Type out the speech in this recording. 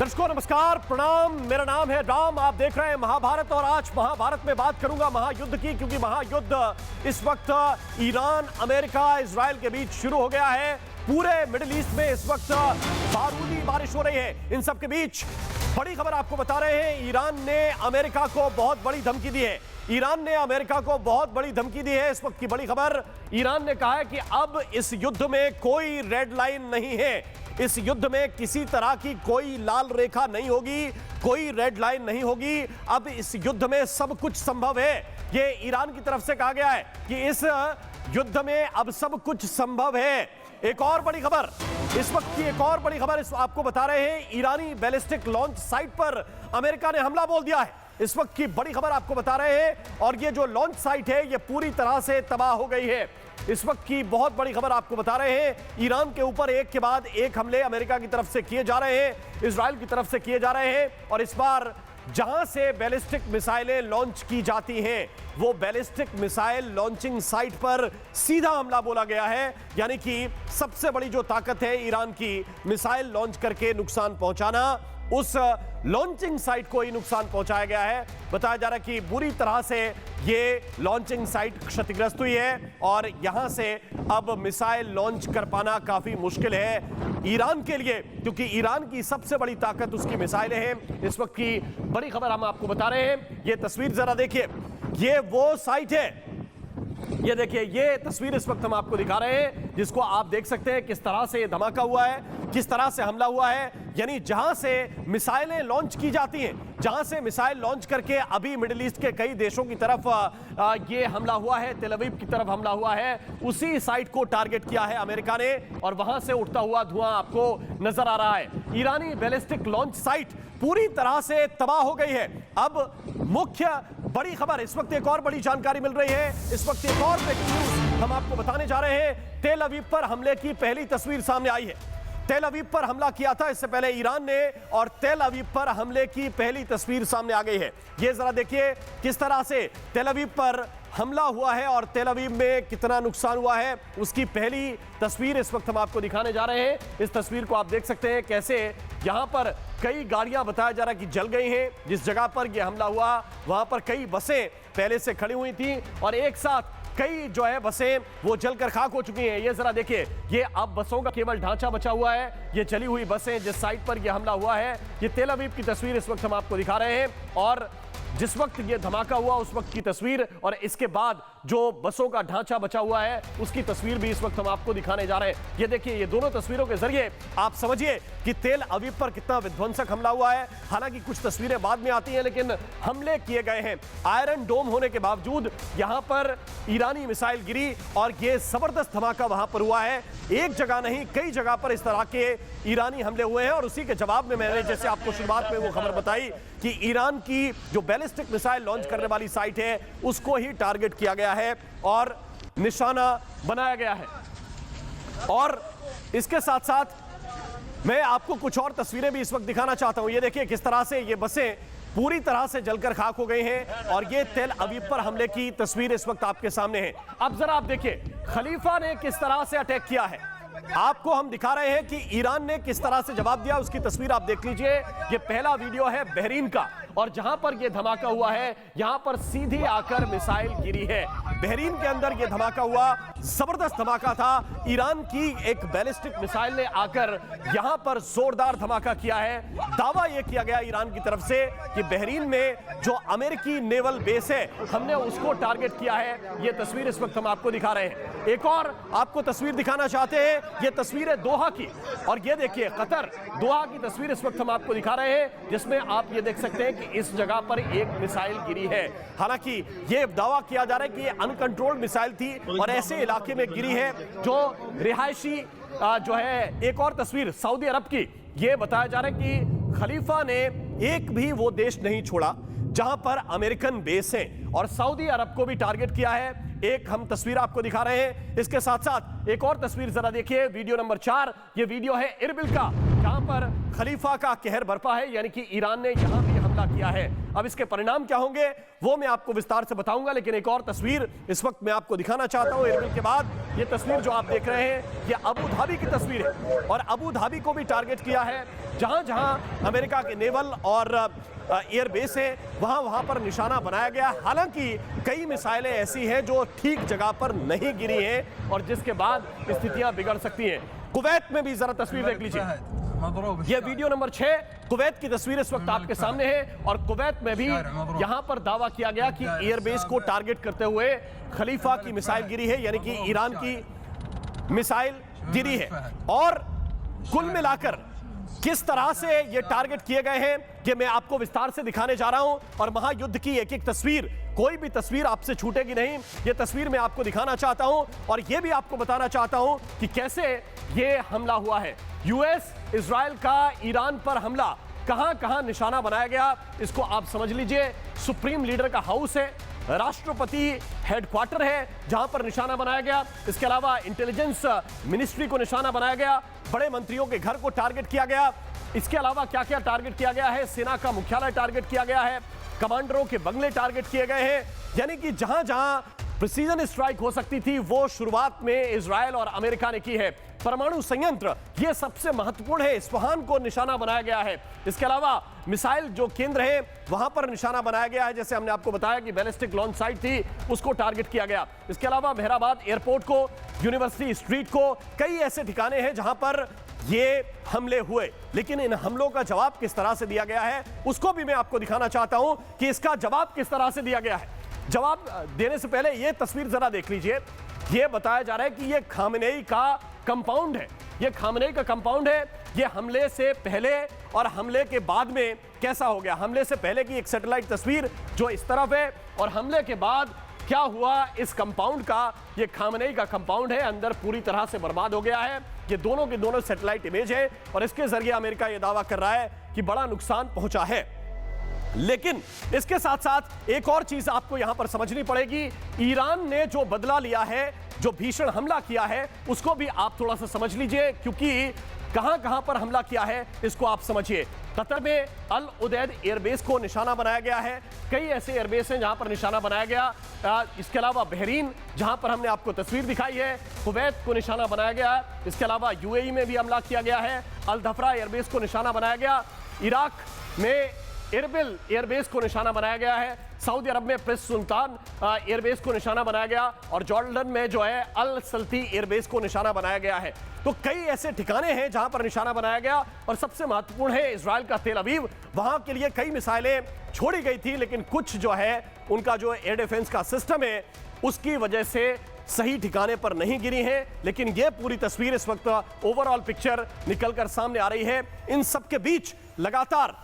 दर्शकों नमस्कार, प्रणाम। मेरा नाम है राम। आप देख रहे हैं महाभारत और आज महाभारत में बात करूंगा महायुद्ध की, क्योंकि महायुद्ध इस वक्त ईरान, अमेरिका, इजराइल के बीच शुरू हो गया है। पूरे मिडिल ईस्ट में इस वक्त बारूदी बारिश हो रही है। इन सब के बीच बड़ी खबर आपको बता रहे हैं। ईरान ने अमेरिका को बहुत बड़ी धमकी दी है। ईरान ने अमेरिका को बहुत बड़ी धमकी दी है। इस वक्त की बड़ी खबर, ईरान ने कहा है कि अब इस युद्ध में कोई रेड लाइन नहीं है। इस युद्ध में किसी तरह की कोई लाल रेखा नहीं होगी, कोई रेड लाइन नहीं होगी। अब इस युद्ध में सब कुछ संभव है। ये ईरान की तरफ से कहा गया है कि इस युद्ध में अब सब कुछ संभव है। एक और बड़ी खबर, इस वक्त की एक और बड़ी खबर आपको बता रहे हैं। ईरानी बैलिस्टिक लॉन्च साइट पर अमेरिका ने हमला बोल दिया है। इस वक्त की बड़ी खबर आपको बता रहे हैं। और ये जो लॉन्च साइट है ये पूरी तरह से तबाह हो गई है। इस वक्त की बहुत बड़ी खबर आपको बता रहे हैं। ईरान के ऊपर एक के बाद एक हमले अमेरिका की तरफ से किए जा रहे हैं, इजराइल की तरफ से किए जा रहे हैं। और इस बार जहां से बैलिस्टिक मिसाइलें लॉन्च की जाती हैं वो बैलिस्टिक मिसाइल लॉन्चिंग साइट पर सीधा हमला बोला गया है। यानी कि सबसे बड़ी जो ताकत है ईरान की, मिसाइल लॉन्च करके नुकसान पहुंचाना, उस लॉन्चिंग साइट को ही नुकसान पहुंचाया गया है। बताया जा रहा है कि बुरी तरह से ये लॉन्चिंग साइट क्षतिग्रस्त हुई है और यहां से अब मिसाइल लॉन्च कर पाना काफी मुश्किल है ईरान के लिए, क्योंकि ईरान की सबसे बड़ी ताकत उसकी मिसाइलें हैं। इस वक्त की बड़ी खबर हम आपको बता रहे हैं। ये तस्वीर जरा देखिए, ये वो साइट है। ये देखिए, ये तस्वीर इस वक्त हम आपको दिखा रहे हैं, जिसको आप देख सकते हैं किस तरह से ये धमाका हुआ है, किस तरह से हमला हुआ है। यानी जहां से मिसाइलें लॉन्च की जाती हैं, जहां से मिसाइल लॉन्च करके अभी मिडिल ईस्ट के कई देशों की तरफ ये हमला हुआ है, तेल अवीव की तरफ हमला हुआ है, उसी साइट को टारगेट किया है अमेरिका ने और वहां से उठता हुआ धुआं आपको नजर आ रहा है। ईरानी बैलिस्टिक लॉन्च साइट पूरी तरह से तबाह हो गई है। अब मुख्य बड़ी खबर, इस वक्त एक और बड़ी जानकारी मिल रही है। इस वक्त एक और ब्रेकिंग न्यूज हम आपको बताने जा रहे हैं। तेल अवीव पर हमले की पहली तस्वीर सामने आई है। तेल अवीव पर हमला किया था इससे पहले ईरान ने, और तेल अवीव पर हमले की पहली तस्वीर सामने आ गई है। ये जरा देखिए किस तरह से तेल अवीव पर हमला हुआ है और तेल अवीव में कितना नुकसान हुआ है, उसकी पहली तस्वीर इस वक्त हम आपको दिखाने जा रहे हैं। इस तस्वीर को आप देख सकते हैं कैसे यहां पर कई गाड़ियां, बताया जा रहा है कि जल गई हैं। जिस जगह पर यह हमला हुआ वहां पर कई बसें पहले से खड़ी हुई थी और एक साथ कई जो है बसें वो जलकर खाक हो चुकी हैं। ये जरा देखिए, ये अब बसों का केवल ढांचा बचा हुआ है। ये जली हुई बसें जिस साइट पर यह हमला हुआ है, ये तेल अवीव की तस्वीर इस वक्त हम आपको दिखा रहे हैं। और जिस वक्त ये धमाका हुआ उस वक्त की तस्वीर और इसके बाद जो बसों का ढांचा बचा हुआ है उसकी तस्वीर भी इस वक्त हम आपको दिखाने जा रहे हैं। ये देखिए, ये दोनों तस्वीरों के जरिए आप समझिए कि तेल अवीव पर कितना विध्वंसक हमला हुआ है। हालांकि कुछ तस्वीरें बाद में आती हैं, लेकिन हमले किए गए हैं। आयरन डोम होने के बावजूद यहां पर ईरानी मिसाइल गिरी और ये जबरदस्त धमाका वहां पर हुआ है। एक जगह नहीं, कई जगह पर इस तरह के ईरानी हमले हुए हैं और उसी के जवाब में मैंने जैसे आपको शुरुआत में वो खबर बताई कि ईरान की जो बैलिस्टिक मिसाइल लॉन्च करने वाली साइट है उसको ही टारगेट किया गया है और निशाना बनाया गया है। और इसके साथ साथ मैं आपको कुछ और तस्वीरें भी इस वक्त दिखाना चाहता हूं। ये देखिए किस तरह से ये बसें पूरी तरह से जलकर खाक हो गई हैं और ये तेल अवीव पर हमले की तस्वीर इस वक्त आपके सामने है। अब जरा आप देखिए खलीफा ने किस तरह से अटैक किया है। आपको हम दिखा रहे हैं कि ईरान ने किस तरह से जवाब दिया, उसकी तस्वीर आप देख लीजिए। ये पहला वीडियो है बहरीन का और जहां पर यह धमाका हुआ है यहां पर सीधी आकर मिसाइल गिरी है। बहरीन के अंदर यह धमाका हुआ, जबरदस्त धमाका था। ईरान की एक बैलिस्टिक मिसाइल ने आकर यहां पर जोरदार धमाका किया है। दावा यह किया गया ईरान की तरफ से कि बहरीन में जो अमेरिकी नेवल बेस है हमने उसको टारगेट किया है। यह तस्वीर इस वक्त हम आपको दिखा रहे हैं। एक और आपको तस्वीर दिखाना चाहते हैं, यह तस्वीर है दोहा की और यह देखिए कतर, दोहा की तस्वीर इस वक्त हम आपको दिखा रहे हैं, जिसमें आप ये देख सकते हैं कि इस जगह पर एक मिसाइल गिरी है। हालांकि यह दावा किया जा रहा है कि यह अनकंट्रोल्ड मिसाइल थी और ऐसे इलाके में गिरी है जो रिहायशी जो है। एक और तस्वीर सऊदी अरब की, यह बताया जा रहा है कि खलीफा ने एक भी वो देश नहीं छोड़ा जहां पर अमेरिकन बेस है और सऊदी अरब को भी टारगेट किया है। एक हम तस्वीर आपको दिखा रहे हैं। इसके साथ साथ एक और तस्वीर जरा देखिए, वीडियो नंबर 4। ये वीडियो है इरबिल का, जहां पर खलीफा का कहर बरपा है, यानी कि ईरान ने यहां भी हमला किया है। अब इसके परिणाम क्या होंगे वो मैं आपको विस्तार से बताऊंगा, लेकिन एक और तस्वीर इस वक्त मैं आपको दिखाना चाहता हूं एयरबिल के बाद। ये तस्वीर जो आप देख रहे हैं ये अबू धाबी की तस्वीर है और अबू धाबी को भी टारगेट किया है। जहां जहां अमेरिका के नेवल और एयरबेस है वहां पर निशाना बनाया गया। हालांकि कई मिसाइलें ऐसी हैं जो ठीक जगह पर नहीं गिरी हैं और जिसके बाद स्थितियां बिगड़ सकती हैं। कुवैत में भी जरा तस्वीर देख लीजिए, ये वीडियो नंबर 6 कुवैत की तस्वीर इस वक्त आपके सामने है और कुवैत में भी यहां पर दावा किया गया कि एयरबेस को टारगेट करते हुए खलीफा की मिसाइल गिरी है, यानी कि ईरान की मिसाइल गिरी है। और कुल मिलाकर किस तरह से ये टारगेट किए गए हैं कि मैं आपको विस्तार से दिखाने जा रहा हूं और महायुद्ध की एक एक तस्वीर, कोई भी तस्वीर आपसे छूटेगी नहीं। ये तस्वीर मैं आपको दिखाना चाहता हूं और ये भी आपको बताना चाहता हूं कि कैसे ये हमला हुआ है। यूएस इजराइल का ईरान पर हमला, कहां कहां निशाना बनाया गया इसको आप समझ लीजिए। सुप्रीम लीडर का हाउस है, राष्ट्रपति हेडक्वार्टर है जहां पर निशाना बनाया गया। इसके अलावा इंटेलिजेंस मिनिस्ट्री को निशाना बनाया गया, बड़े मंत्रियों के घर को टारगेट किया गया। इसके अलावा क्या क्या टारगेट किया गया है, सेना का मुख्यालय टारगेट किया गया है, कमांडरों के बंगले टारगेट किए गए हैं। यानी कि जहां जहां प्रिसीजन स्ट्राइक हो सकती थी वो शुरुआत में इजराइल और अमेरिका ने की है। परमाणु संयंत्र ये सबसे महत्वपूर्ण है, इस्फहान को निशाना बनाया गया है। इसके अलावा मिसाइल जो केंद्र है वहां पर निशाना बनाया गया है, जैसे हमने आपको बताया कि बैलिस्टिक लॉन्च साइट थी उसको टारगेट किया गया। इसके अलावा मेहराबाद एयरपोर्ट को, यूनिवर्सिटी स्ट्रीट को, कई ऐसे ठिकाने हैं जहां पर ये हमले हुए। लेकिन इन हमलों का जवाब किस तरह से दिया गया है उसको भी मैं आपको दिखाना चाहता हूं कि इसका जवाब किस तरह से दिया गया है। जवाब देने से पहले ये तस्वीर जरा देख लीजिए। ये बताया जा रहा है कि ये खामेनेई का कंपाउंड है, ये खामेनेई का कंपाउंड है। ये हमले से पहले और हमले के बाद में कैसा हो गया, हमले से पहले की एक सैटेलाइट तस्वीर जो इस तरफ है और हमले के बाद क्या हुआ इस कंपाउंड का। ये खामेनेई का कंपाउंड है, अंदर पूरी तरह से बर्बाद हो गया है। ये दोनों के दोनों सैटेलाइट इमेज है और इसके जरिए अमेरिका ये दावा कर रहा है कि बड़ा नुकसान पहुंचा है। लेकिन इसके साथ साथ एक और चीज आपको यहां पर समझनी पड़ेगी। ईरान ने जो बदला लिया है, जो भीषण हमला किया है, उसको भी आप थोड़ा सा समझ लीजिए, क्योंकि कहां कहां पर हमला किया है इसको आप समझिए। कतर में अल उदैद एयरबेस को निशाना बनाया गया है, कई ऐसे एयरबेस हैं जहां पर निशाना बनाया गया। इसके अलावा बहरीन जहां पर हमने आपको तस्वीर दिखाई है, कुवैत को निशाना बनाया गया है। इसके अलावा यूएई में भी हमला किया गया है, अल धफरा एयरबेस को निशाना बनाया गया। इराक में एरबिल एयरबेस को निशाना बनाया गया है, सऊदी अरब में प्रिंस सुल्तान एयरबेस को निशाना बनाया गया और जॉर्डन में जो है अल सल्ती एयरबेस को निशाना बनाया गया है। तो कई ऐसे ठिकाने हैं जहां पर निशाना बनाया गया और सबसे महत्वपूर्ण है इजराइल का तेल अवीव। वहां के लिए कई मिसाइलें छोड़ी गई थी, लेकिन कुछ जो है उनका जो एयर डिफेंस का सिस्टम है उसकी वजह से सही ठिकाने पर नहीं गिरी है। लेकिन यह पूरी तस्वीर इस वक्त ओवरऑल पिक्चर निकलकर सामने आ रही है। इन सबके बीच लगातार